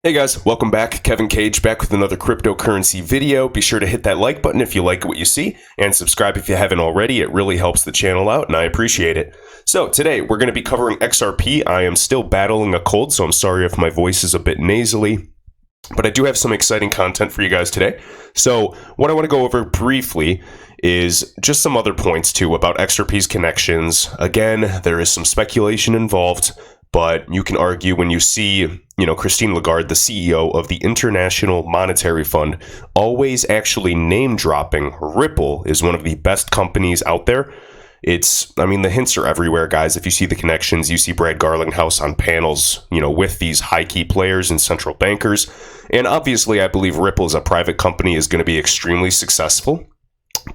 Hey guys, welcome back. Kevin Cage back with another cryptocurrency video. Be sure to hit that like button if you like what you see and subscribe if you haven't already. It really helps the channel out and I appreciate it. So today we're going to be covering XRP. I am still battling a cold, so I'm sorry if my voice is a bit nasally, but I do have some exciting content for you guys today. So what I want to go over briefly is just some other points too about XRP's connections. Again, there is some speculation involved, but you can argue when you see, Christine Lagarde, the CEO of the International Monetary Fund, always actually name dropping Ripple is one of the best companies out there. The hints are everywhere, guys. If you see the connections, you see Brad Garlinghouse on panels, with these high key players and central bankers. And obviously, I believe Ripple as a private company is going to be extremely successful.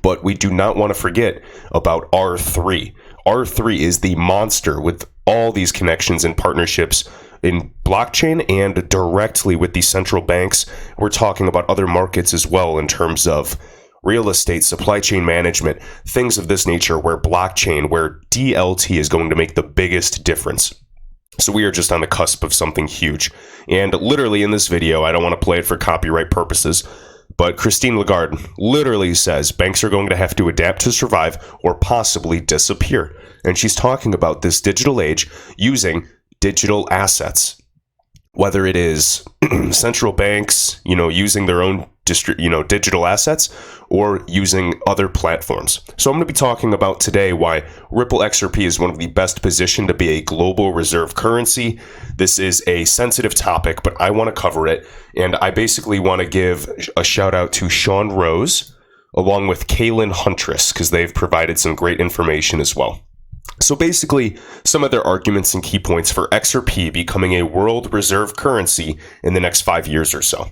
But we do not want to forget about R3. R3 is the monster with all these connections and partnerships in blockchain and directly with the central banks. We're talking about other markets as well in terms of real estate, supply chain management, things of this nature where blockchain, where DLT is going to make the biggest difference. So we are just on the cusp of something huge. And literally in this video, I don't want to play it for copyright purposes, but Christine Lagarde literally says banks are going to have to adapt to survive or possibly disappear. And she's talking about this digital age using digital assets, whether it is central banks, using their own digital assets or using other platforms. So I'm going to be talking about today why Ripple XRP is one of the best positioned to be a global reserve currency. This is a sensitive topic, but I want to cover it. And I basically want to give a shout out to Sean Rose along with Kaylin Huntress because they've provided some great information as well. So basically, some of their arguments and key points for XRP becoming a world reserve currency in the next 5 years or so.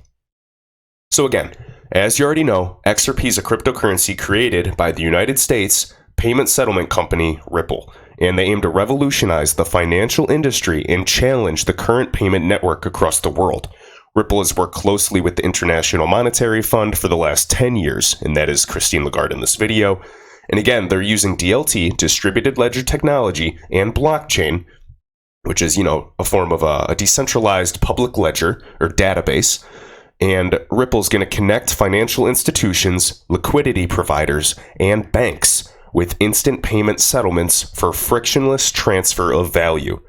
So again, as you already know, XRP is a cryptocurrency created by the United States payment settlement company Ripple, and they aim to revolutionize the financial industry and challenge the current payment network across the world. Ripple has worked closely with the International Monetary Fund for the last 10 years, and that is Christine Lagarde in this video. And again, they're using DLT, distributed ledger technology, and blockchain, which is, a form of a decentralized public ledger or database. And Ripple's going to connect financial institutions, liquidity providers, and banks with instant payment settlements for frictionless transfer of value.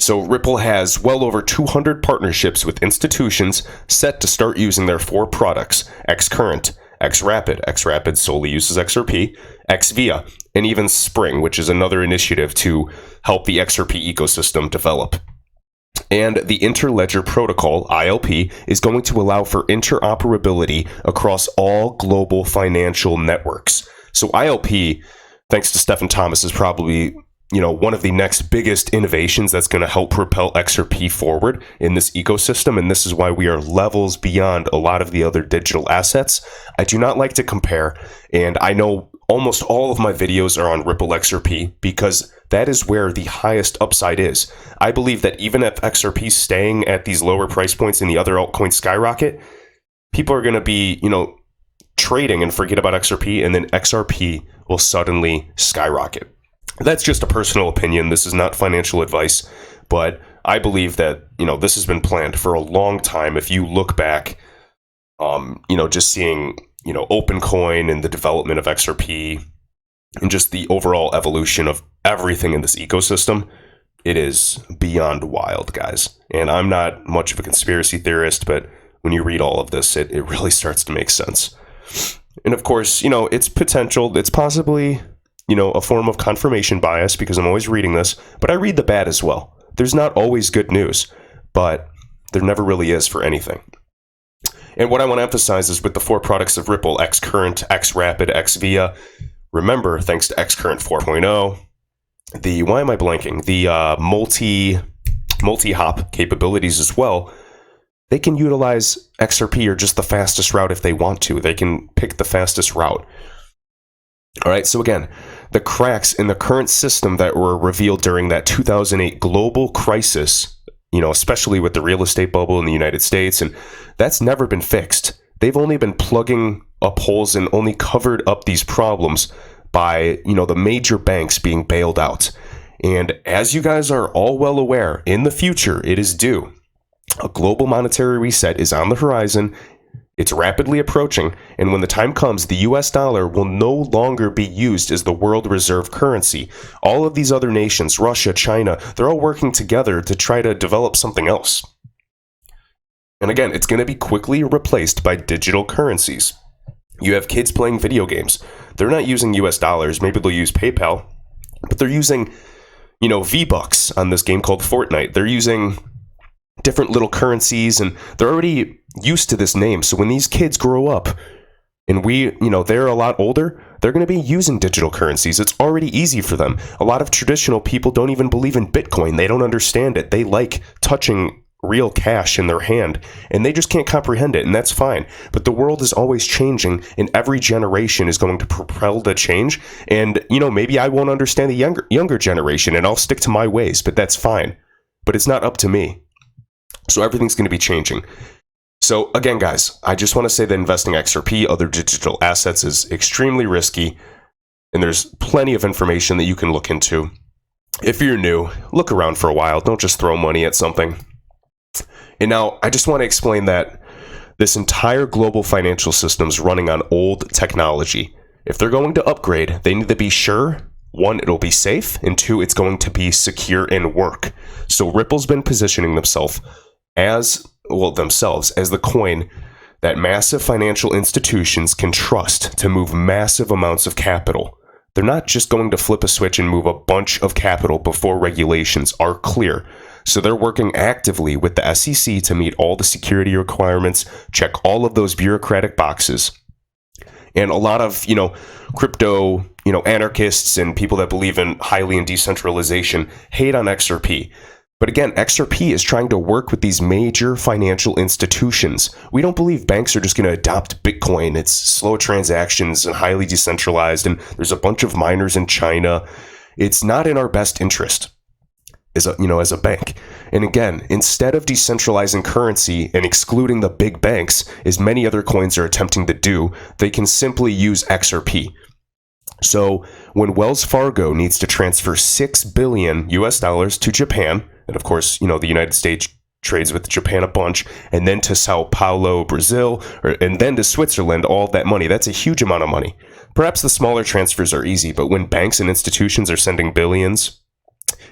So Ripple has well over 200 partnerships with institutions set to start using their 4 products: xCurrent, xrapid. xrapid solely uses XRP, xVia, and even Spring, which is another initiative to help the XRP ecosystem develop. And the Interledger Protocol, ILP, is going to allow for interoperability across all global financial networks. So ILP, thanks to Stephen Thomas, is probably one of the next biggest innovations that's going to help propel XRP forward in this ecosystem. And this is why we are levels beyond a lot of the other digital assets. I do not like to compare, and I know almost all of my videos are on Ripple XRP because that is where the highest upside is. I believe that even if XRP is staying at these lower price points and the other altcoins skyrocket, people are going to be, trading and forget about XRP, and then XRP will suddenly skyrocket. That's just a personal opinion. This is not financial advice, but I believe that, this has been planned for a long time. If you look back, just seeing, OpenCoin and the development of XRP and just the overall evolution of everything in this ecosystem, it is beyond wild, guys. And I'm not much of a conspiracy theorist, but when you read all of this, it really starts to make sense. And of course, it's potential, it's possibly a form of confirmation bias because I'm always reading this, but I read the bad as well. There's not always good news, but there never really is for anything. And what I want to emphasize is with the 4 products of Ripple, xCurrent, xrapid, xVia, remember, thanks to xCurrent 4.0, the multi-hop capabilities as well, they can utilize XRP or just the fastest route if they want to. They can pick the fastest route. All right, so again, the cracks in the current system that were revealed during that 2008 global crisis, especially with the real estate bubble in the United States, and that's never been fixed. They've only been plugging up holes and only covered up these problems by, the major banks being bailed out. And as you guys are all well aware, in the future, it is due. A global monetary reset is on the horizon. It's rapidly approaching, and when the time comes, the US dollar will no longer be used as the world reserve currency. All of these other nations, Russia, China, they're all working together to try to develop something else. And again, it's going to be quickly replaced by digital currencies. You have kids playing video games. They're not using US dollars. Maybe they'll use PayPal, but they're using, V-Bucks on this game called Fortnite. They're using different little currencies, and they're already used to this name. So when these kids grow up and they're a lot older, they're going to be using digital currencies. It's already easy for them. A lot of traditional people don't even believe in Bitcoin. They don't understand it. They like touching real cash in their hand, and they just can't comprehend it, and that's fine. But the world is always changing, and every generation is going to propel the change. And, maybe I won't understand the younger generation, and I'll stick to my ways, but that's fine. But it's not up to me. So everything's going to be changing. So again, guys, I just want to say that investing XRP, other digital assets, is extremely risky, and there's plenty of information that you can look into. If you're new, look around for a while. Don't just throw money at something. And now I just want to explain that this entire global financial system is running on old technology. If they're going to upgrade, they need to be sure, one, it'll be safe, and two, it's going to be secure and work. So Ripple's been positioning themselves as the coin that massive financial institutions can trust to move massive amounts of capital. They're not just going to flip a switch and move a bunch of capital before regulations are clear. So they're working actively with the SEC to meet all the security requirements, check all of those bureaucratic boxes. And a lot of, crypto, anarchists and people that believe highly in decentralization hate on XRP. But again, XRP is trying to work with these major financial institutions. We don't believe banks are just going to adopt Bitcoin. It's slow transactions and highly decentralized, and there's a bunch of miners in China. It's not in our best interest as a bank. And again, instead of decentralizing currency and excluding the big banks, as many other coins are attempting to do, they can simply use XRP. So when Wells Fargo needs to transfer $6 billion to Japan, and of course, the United States trades with Japan a bunch, and then to Sao Paulo, Brazil, and then to Switzerland, all of that money, that's a huge amount of money. Perhaps the smaller transfers are easy, but when banks and institutions are sending billions,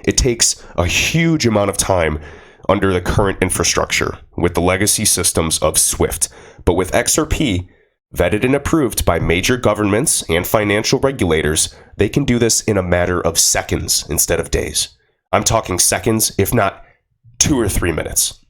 it takes a huge amount of time under the current infrastructure with the legacy systems of SWIFT. But with XRP, vetted and approved by major governments and financial regulators, they can do this in a matter of seconds instead of days. I'm talking seconds, if not 2 or 3 minutes.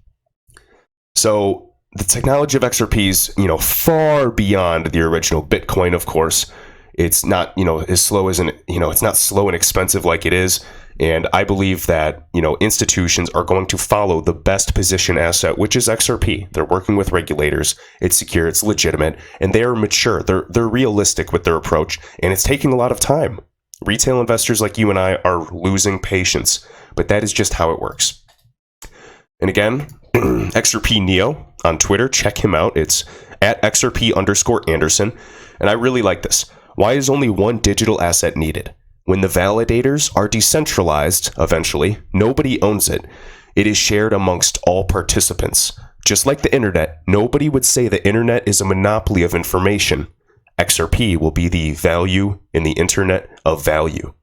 So the technology of XRP is, far beyond the original Bitcoin, of course. It's not, as slow as it's not slow and expensive like it is. And I believe that, institutions are going to follow the best position asset, which is XRP. They're working with regulators. It's secure, it's legitimate, and they're mature. They're realistic with their approach, and it's taking a lot of time. Retail investors like you and I are losing patience, but that is just how it works. And again, XRP Neo on Twitter, check him out. It's at XRP_Anderson. And I really like this. Why is only one digital asset needed? When the validators are decentralized, eventually, nobody owns it. It is shared amongst all participants. Just like the internet, nobody would say the internet is a monopoly of information. XRP will be the value in the internet of value.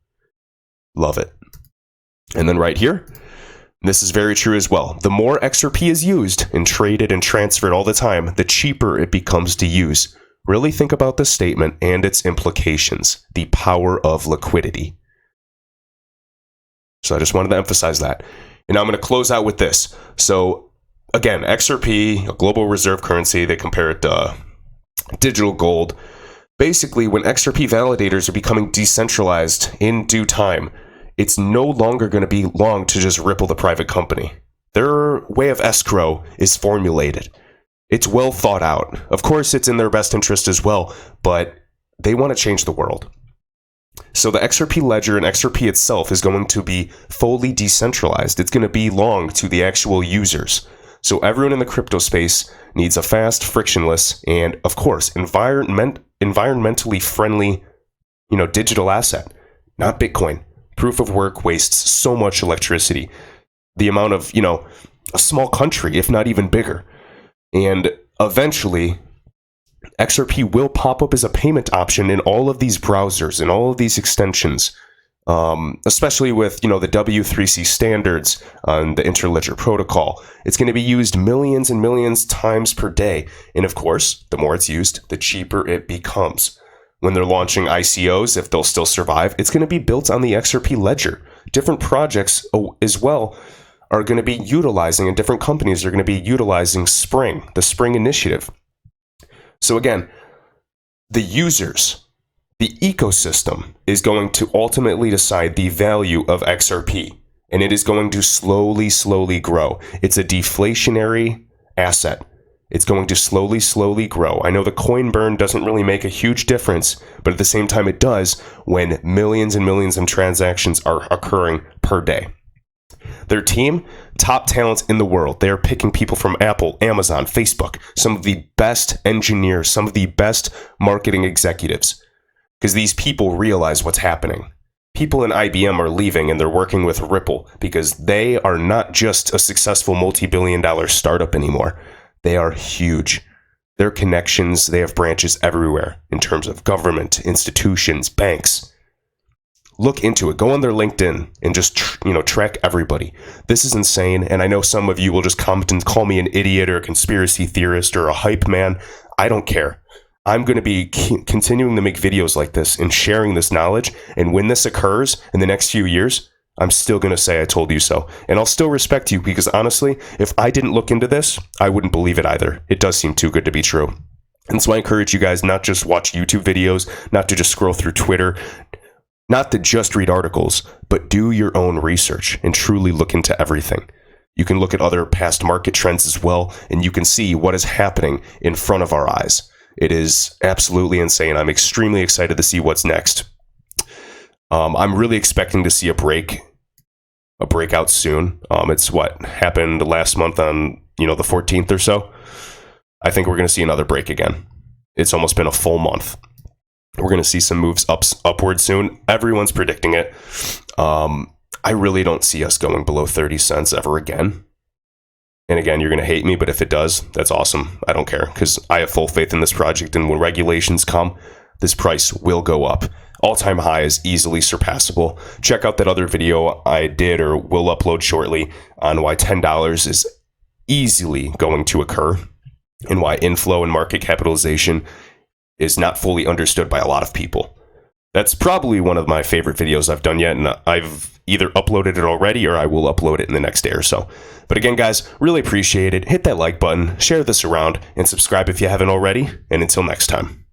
Love it. And then right here, this is very true as well. The more XRP is used and traded and transferred all the time, the cheaper it becomes to use. Really think about this statement and its implications. The power of liquidity. So I just wanted to emphasize that. And I'm going to close out with this. So again, XRP, a global reserve currency, they compare it to digital gold. Basically, when XRP validators are becoming decentralized in due time, it's no longer going to be long to just Ripple the private company. Their way of escrow is formulated. It's well thought out. Of course, it's in their best interest as well, but they want to change the world. So the XRP ledger and XRP itself is going to be fully decentralized. It's going to belong to the actual users. So everyone in the crypto space needs a fast, frictionless, and of course, environmentally friendly, digital asset, not Bitcoin. Proof of work wastes so much electricity. The amount of, a small country, if not even bigger. And eventually, XRP will pop up as a payment option in all of these browsers and all of these extensions, especially with the W3C standards on the Interledger protocol. It's going to be used millions and millions times per day. And of course, the more it's used, the cheaper it becomes. When they're launching ICOs, if they'll still survive, it's going to be built on the XRP ledger. Different projects as well are going to be utilizing, and different companies are going to be utilizing Spring, the Spring initiative. So again, the users, the ecosystem is going to ultimately decide the value of XRP, and it is going to slowly grow. It's a deflationary asset. It's going to slowly grow. I know the coin burn doesn't really make a huge difference, but at the same time it does when millions and millions of transactions are occurring per day. Their team, top talent in the world. They are picking people from Apple, Amazon, Facebook, some of the best engineers, some of the best marketing executives, because these people realize what's happening. People in IBM are leaving and they're working with Ripple because they are not just a successful multi-billion-dollar startup anymore. They are huge. Their connections, they have branches everywhere in terms of government, institutions, banks. Look into it. Go on their LinkedIn and just track everybody. This is insane, and I know some of you will just comment and call me an idiot or a conspiracy theorist or a hype man. I don't care. I'm going to be continuing to make videos like this and sharing this knowledge, and when this occurs in the next few years, I'm still going to say I told you so. And I'll still respect you because honestly, if I didn't look into this, I wouldn't believe it either. It does seem too good to be true. And so I encourage you guys not just watch YouTube videos, not to just scroll through Twitter, not to just read articles, but do your own research and truly look into everything. You can look at other past market trends as well, and you can see what is happening in front of our eyes. It is absolutely insane. I'm extremely excited to see what's next. I'm really expecting to see a breakout soon. It's what happened last month on the 14th or so. I think we're going to see another break again. It's almost been a full month. We're going to see some moves upward soon. Everyone's predicting it. I really don't see us going below 30 cents ever again. And again, you're going to hate me, but if it does, that's awesome. I don't care because I have full faith in this project. And when regulations come, this price will go up. All-time high is easily surpassable. Check out that other video I did or will upload shortly on why $10 is easily going to occur and why inflow and market capitalization is not fully understood by a lot of people. That's probably one of my favorite videos I've done yet, and I've either uploaded it already or I will upload it in the next day or so. But again, guys, really appreciate it. Hit that like button, share this around, and subscribe if you haven't already. And until next time.